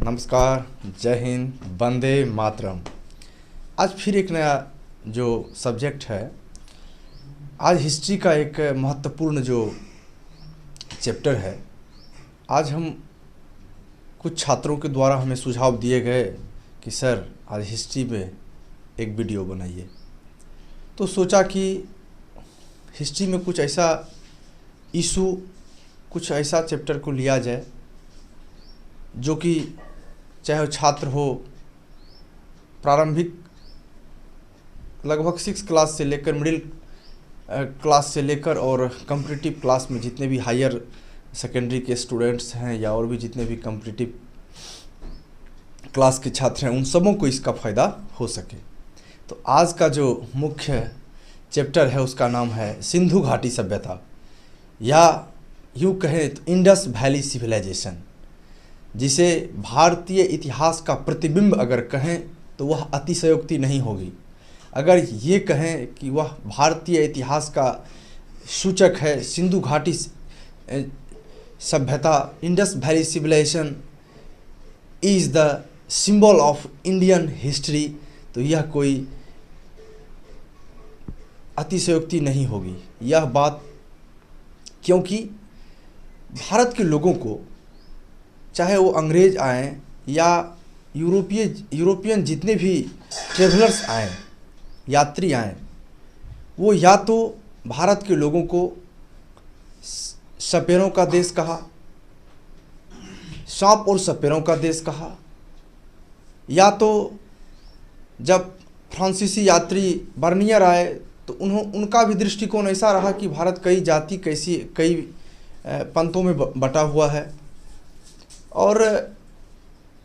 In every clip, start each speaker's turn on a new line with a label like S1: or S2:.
S1: नमस्कार, जय हिंद, वंदे मातरम। आज फिर एक नया जो सब्जेक्ट है, आज हिस्ट्री का एक महत्वपूर्ण जो चैप्टर है। आज हम कुछ छात्रों के द्वारा हमें सुझाव दिए गए कि सर आज हिस्ट्री पे एक वीडियो बनाइए। तो सोचा कि हिस्ट्री में कुछ ऐसा इशू, कुछ ऐसा चैप्टर को लिया जाए जो कि चाहे वो छात्र हो, प्रारंभिक लगभग 6 क्लास से लेकर मिडिल क्लास से लेकर और कॉम्पिटिटिव क्लास में जितने भी हायर सेकेंडरी के स्टूडेंट्स हैं या और भी जितने भी कॉम्पिटिटिव क्लास के छात्र हैं, उन सबों को इसका फ़ायदा हो सके। तो आज का जो मुख्य चैप्टर है उसका नाम है सिंधु घाटी सभ्यता, या यूँ कहें तो इंडस वैली सिविलाइजेशन, जिसे भारतीय इतिहास का प्रतिबिंब अगर कहें तो वह अतिशयोक्ति नहीं होगी। अगर ये कहें कि वह भारतीय इतिहास का सूचक है, सिंधु घाटी सभ्यता, Indus valley civilisation is the symbol of Indian history, तो यह कोई अतिशयोक्ति नहीं होगी यह बात, क्योंकि भारत के लोगों को, चाहे वो अंग्रेज़ आएँ या यूरोपियन जितने भी ट्रेवलर्स आएँ, यात्री आएँ, वो या तो भारत के लोगों को सपेरों का देश कहा, सांप और सपेरों का देश कहा, या तो जब फ्रांसीसी यात्री बर्नियर आए तो उनका भी दृष्टिकोण ऐसा रहा कि भारत कई जाति कई पंथों में बटा हुआ है, और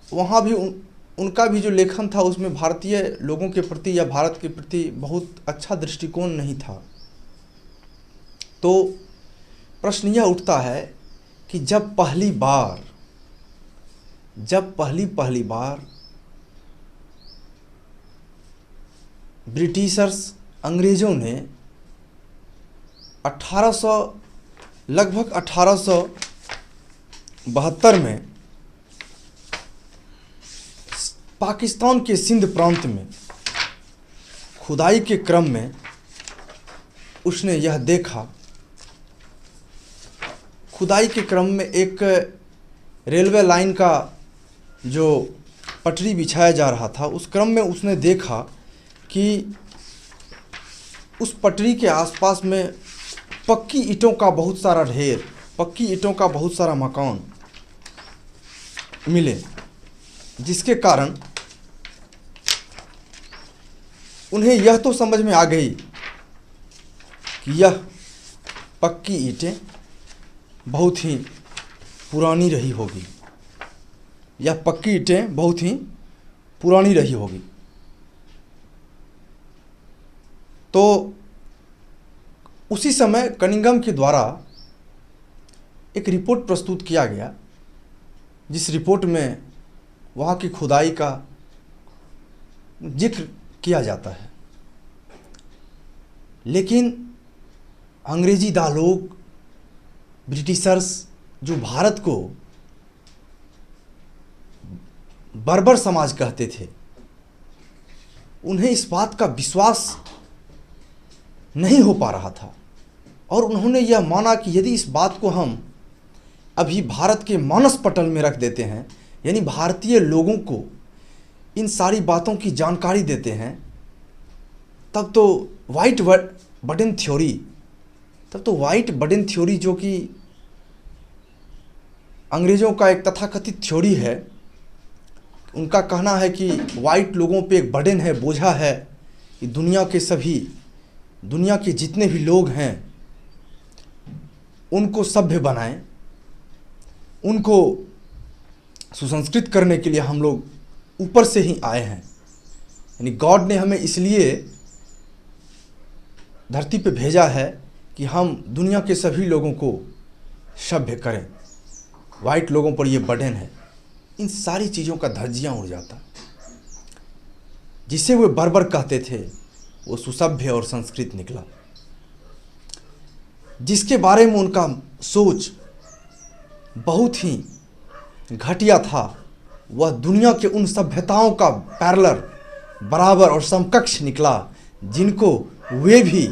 S1: वहाँ भी उनका भी जो लेखन था उसमें भारतीय लोगों के प्रति या भारत के प्रति बहुत अच्छा दृष्टिकोण नहीं था। तो प्रश्न यह उठता है कि जब पहली बार ब्रिटिशर्स, अंग्रेज़ों ने लगभग 1872 में पाकिस्तान के सिंध प्रांत में खुदाई के क्रम में उसने यह देखा, खुदाई के क्रम में एक रेलवे लाइन का जो पटरी बिछाया जा रहा था, उस क्रम में उसने देखा कि उस पटरी के आसपास में पक्की ईंटों का बहुत सारा ढेर, पक्की ईंटों का बहुत सारा मकान मिले, जिसके कारण उन्हें यह तो समझ में आ गई कि यह पक्की ईंटें बहुत ही पुरानी रही होगी, यह पक्की ईंटें बहुत ही पुरानी रही होगी। तो उसी समय कनिंघम के द्वारा एक रिपोर्ट प्रस्तुत किया गया, जिस रिपोर्ट में वहाँ की खुदाई का जिक्र किया जाता है। लेकिन अंग्रेजी दालोग, ब्रिटिशर्स, जो भारत को बर्बर समाज कहते थे, उन्हें इस बात का विश्वास नहीं हो पा रहा था, और उन्होंने यह माना कि यदि इस बात को हम अभी भारत के मानस पटल में रख देते हैं, यानी भारतीय लोगों को इन सारी बातों की जानकारी देते हैं, तब तो वाइट बर्डन थ्योरी जो कि अंग्रेज़ों का एक तथाकथित थ्योरी है, उनका कहना है कि वाइट लोगों पे एक बर्डन है, बोझा है कि दुनिया के जितने भी लोग हैं उनको सभ्य बनाएं, उनको सुसंस्कृत करने के लिए हम लोग ऊपर से ही आए हैं, यानी गॉड ने हमें इसलिए धरती पे भेजा है कि हम दुनिया के सभी लोगों को सभ्य करें। वाइट लोगों पर ये बर्डन है। इन सारी चीज़ों का धज्जियाँ उड़ जाता, जिसे वे बर्बर कहते थे वो सुसभ्य और संस्कृत निकला, जिसके बारे में उनका सोच बहुत ही घटिया था, वह दुनिया के उन सभ्यताओं का पैरेलल, बराबर और समकक्ष निकला जिनको वे भी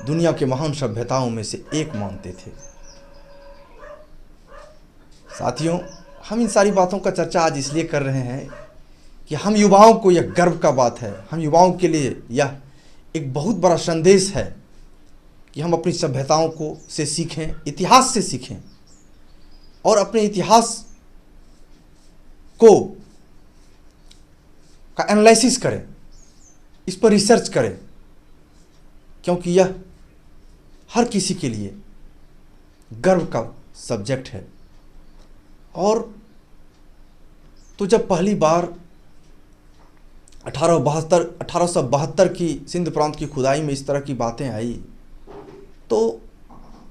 S1: दुनिया के महान सभ्यताओं में से एक मानते थे। साथियों, हम इन सारी बातों का चर्चा आज इसलिए कर रहे हैं कि हम युवाओं को यह गर्व का बात है, हम युवाओं के लिए यह एक बहुत बड़ा संदेश है कि हम अपनी सभ्यताओं को से सीखें, इतिहास से सीखें और अपने इतिहास को का एनालिसिस करें, इस पर रिसर्च करें, क्योंकि यह हर किसी के लिए गर्व का सब्जेक्ट है। और तो जब पहली बार 1872 की सिंध प्रांत की खुदाई में इस तरह की बातें आई तो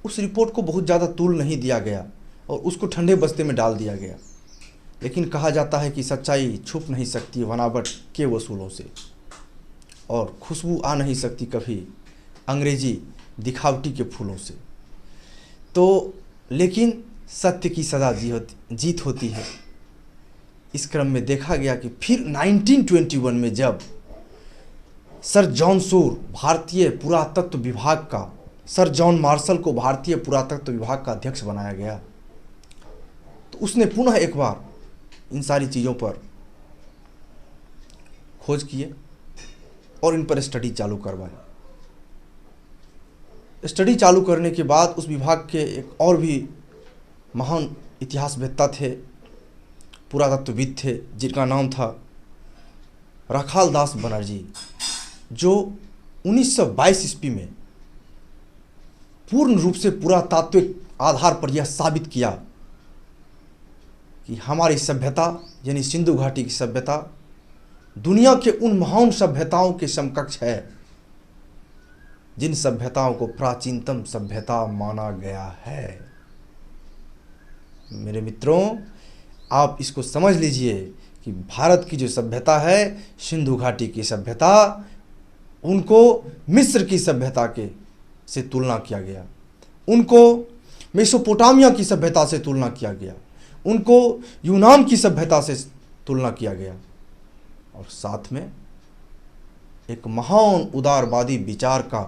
S1: उस रिपोर्ट को बहुत ज़्यादा तूल नहीं दिया गया और उसको ठंडे बस्ते में डाल दिया गया। लेकिन कहा जाता है कि सच्चाई छुप नहीं सकती बनावट के वसूलों से, और खुशबू आ नहीं सकती कभी अंग्रेजी दिखावटी के फूलों से। तो लेकिन सत्य की सदा जीत होती है। इस क्रम में देखा गया कि फिर 1921 में जब सर जॉन सूर भारतीय पुरातत्व विभाग का, सर जॉन मार्शल को भारतीय पुरातत्व विभाग का अध्यक्ष बनाया गया, तो उसने पुनः एक बार इन सारी चीज़ों पर खोज किए और इन पर स्टडी चालू करवाई। स्टडी चालू करने के बाद उस विभाग के एक और भी महान इतिहासवेत्ता थे, पुरातत्वविद थे, जिनका नाम था राखाल दास बनर्जी, जो 1922 ईस्वी में पूर्ण रूप से पुरातात्विक आधार पर यह साबित किया कि हमारी सभ्यता यानी सिंधु घाटी की सभ्यता दुनिया के उन महान सभ्यताओं के समकक्ष है जिन सभ्यताओं को प्राचीनतम सभ्यता माना गया है। मेरे मित्रों, आप इसको समझ लीजिए कि भारत की जो सभ्यता है, सिंधु घाटी की सभ्यता, उनको मिस्र की सभ्यता के से तुलना किया गया, उनको मेसोपोटामिया की सभ्यता से तुलना किया गया, उनको यूनान की सभ्यता से तुलना किया गया, और साथ में एक महान उदारवादी विचार का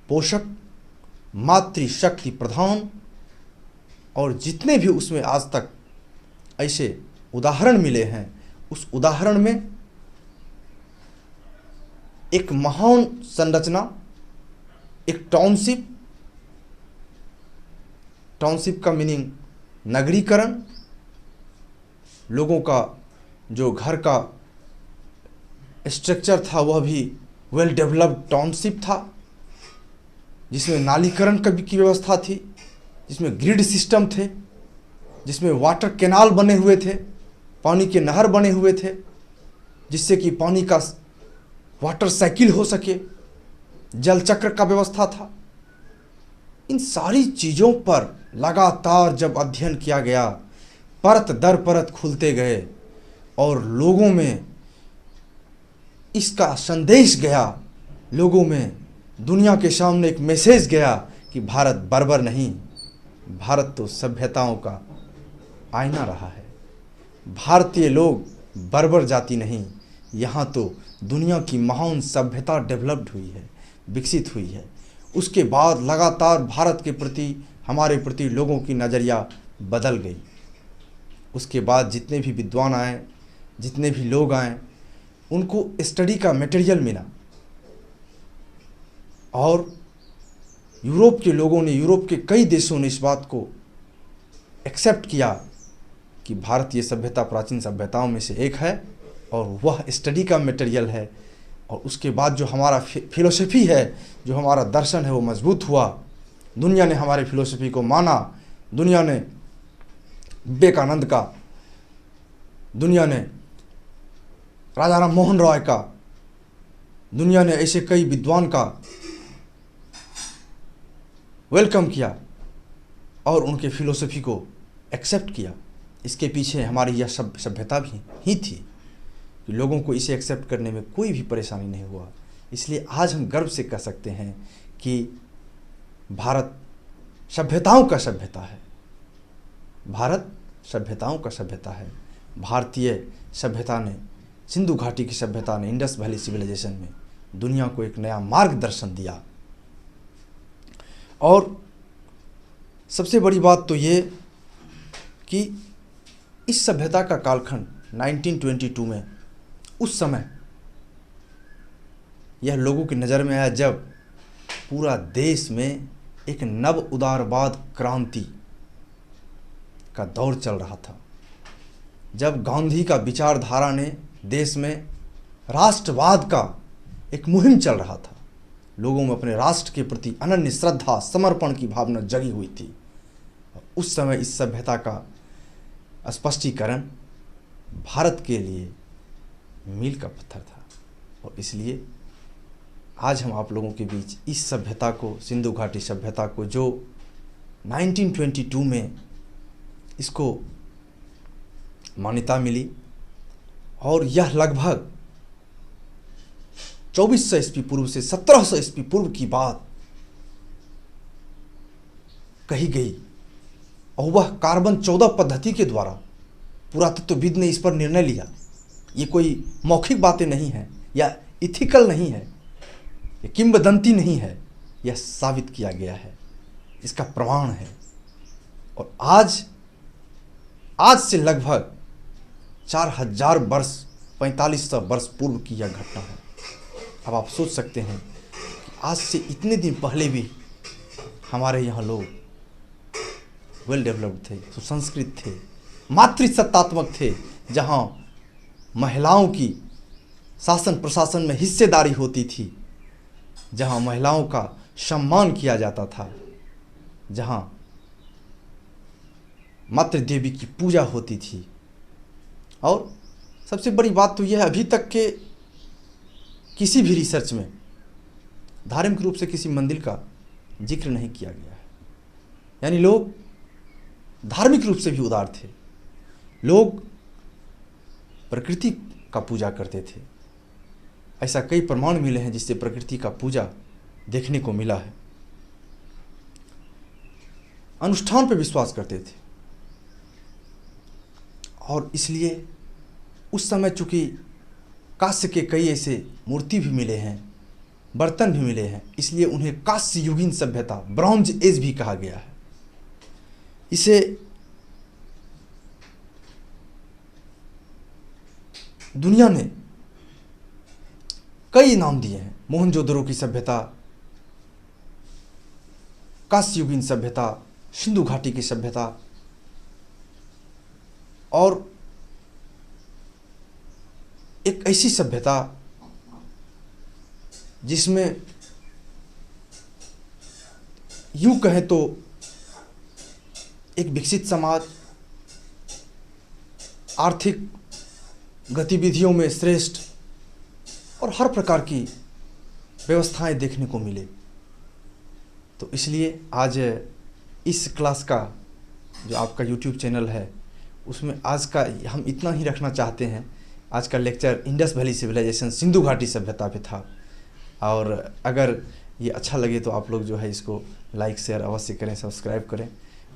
S1: पोषक, मातृशक्ति प्रधान, और जितने भी उसमें आज तक ऐसे उदाहरण मिले हैं, उस उदाहरण में एक महान संरचना, एक टाउनशिप का मीनिंग नगरीकरण, लोगों का जो घर का स्ट्रक्चर था वह भी वेल डेवलप्ड टाउनशिप था, जिसमें नालीकरण की व्यवस्था थी, जिसमें ग्रिड सिस्टम थे, जिसमें वाटर कैनाल बने हुए थे, पानी के नहर बने हुए थे, जिससे कि पानी का वाटर साइकिल हो सके, जल चक्र का व्यवस्था था। इन सारी चीज़ों पर लगातार जब अध्ययन किया गया, परत दर परत खुलते गए और लोगों में इसका संदेश गया, लोगों में दुनिया के सामने एक मैसेज गया कि भारत बर्बर नहीं, भारत तो सभ्यताओं का आईना रहा है। भारतीय लोग बर्बर जाति नहीं, यहाँ तो दुनिया की महान सभ्यता डेवलप्ड हुई है, विकसित हुई है। उसके बाद लगातार भारत के प्रति, हमारे प्रति लोगों की नज़रिया बदल गई। उसके बाद जितने भी विद्वान आए, जितने भी लोग आए, उनको स्टडी का मटेरियल मिला, और यूरोप के लोगों ने, यूरोप के कई देशों ने इस बात को एक्सेप्ट किया कि भारतीय सभ्यता प्राचीन सभ्यताओं में से एक है और वह स्टडी का मटेरियल है। और उसके बाद जो हमारा फिलोसफी है, जो हमारा दर्शन है, वो मजबूत हुआ। दुनिया ने हमारे फिलोसफी को माना, दुनिया ने विवेकानंद का, दुनिया ने राजा राम मोहन रॉय का, दुनिया ने ऐसे कई विद्वान का वेलकम किया और उनके फिलोसफी को एक्सेप्ट किया। इसके पीछे हमारी यह सभ्यता भी ही थी कि लोगों को इसे एक्सेप्ट करने में कोई भी परेशानी नहीं हुआ। इसलिए आज हम गर्व से कह सकते हैं कि भारत सभ्यताओं का सभ्यता है, भारत सभ्यताओं का सभ्यता है। भारतीय सभ्यता ने, सिंधु घाटी की सभ्यता ने, इंडस वैली सिविलाइजेशन में दुनिया को एक नया मार्गदर्शन दिया। और सबसे बड़ी बात तो ये कि इस सभ्यता का कालखंड 1922 में, उस समय यह लोगों की नज़र में आया जब पूरा देश में एक नव उदारवाद क्रांति का दौर चल रहा था, जब गांधी का विचारधारा ने देश में राष्ट्रवाद का एक मुहिम चल रहा था, लोगों में अपने राष्ट्र के प्रति अनन्य श्रद्धा, समर्पण की भावना जगी हुई थी। उस समय इस सभ्यता का स्पष्टीकरण भारत के लिए मील का पत्थर था। और इसलिए आज हम आप लोगों के बीच इस सभ्यता को, सिंधु घाटी सभ्यता को, जो 1922 में इसको मान्यता मिली और यह लगभग 2400 ईस्वी पूर्व से 1700 ईस्वी पूर्व की बात कही गई, और वह कार्बन 14 पद्धति के द्वारा पुरातत्वविद ने इस पर निर्णय लिया। ये कोई मौखिक बातें नहीं हैं या इथिकल नहीं है, ये किंवदंती नहीं है, यह साबित किया गया है, इसका प्रमाण है। और आज से लगभग 4000 वर्ष, 4500 वर्ष पूर्व की यह घटना है। अब आप सोच सकते हैं कि आज से इतने दिन पहले भी हमारे यहाँ लोग वेल डेवलप्ड थे, सुसंस्कृत थे, मातृसत्तात्मक थे, जहाँ महिलाओं की शासन प्रशासन में हिस्सेदारी होती थी, जहाँ महिलाओं का सम्मान किया जाता था, जहाँ मातृ देवी की पूजा होती थी। और सबसे बड़ी बात तो यह है, अभी तक के किसी भी रिसर्च में धार्मिक रूप से किसी मंदिर का जिक्र नहीं किया गया है। यानी लोग धार्मिक रूप से भी उदार थे, लोग प्रकृति का पूजा करते थे। ऐसा कई प्रमाण मिले हैं जिससे प्रकृति का पूजा देखने को मिला है। अनुष्ठान पर विश्वास करते थे, और इसलिए उस समय चूंकि कांस्य के कई ऐसे मूर्ति भी मिले हैं, बर्तन भी मिले हैं, इसलिए उन्हें कांस्य युगीन सभ्यता, ब्रॉन्ज एज भी कहा गया है। इसे दुनिया ने कई नाम दिए हैं, मोहनजोदड़ो की सभ्यता, कांस्य युगीन सभ्यता, सिंधु घाटी की सभ्यता, और एक ऐसी सभ्यता जिसमें यूं कहें तो एक विकसित समाज, आर्थिक गतिविधियों में श्रेष्ठ और हर प्रकार की व्यवस्थाएं देखने को मिले। तो इसलिए आज इस क्लास का जो आपका YouTube चैनल है, उसमें आज का हम इतना ही रखना चाहते हैं। आज का lecture Indus valley civilisation, Sindhu घाटी सभ्यता पे था। और अगर ये अच्छा लगे तो आप लोग जो है इसको लाइक शेयर अवश्य करें, सब्सक्राइब करें।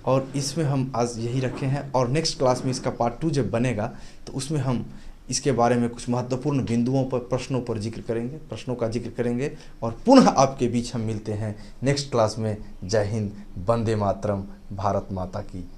S1: और इसमें हम आज यही रखे हैं, और नेक्स्ट क्लास में इसका पार्ट 2 जब बनेगा तो उसमें हम इसके बारे में कुछ महत्वपूर्ण बिंदुओं पर, प्रश्नों पर जिक्र करेंगे, प्रश्नों का जिक्र करेंगे, और पुनः आपके बीच हम मिलते हैं नेक्स्ट क्लास में। जय हिंद, वंदे मातरम, भारत माता की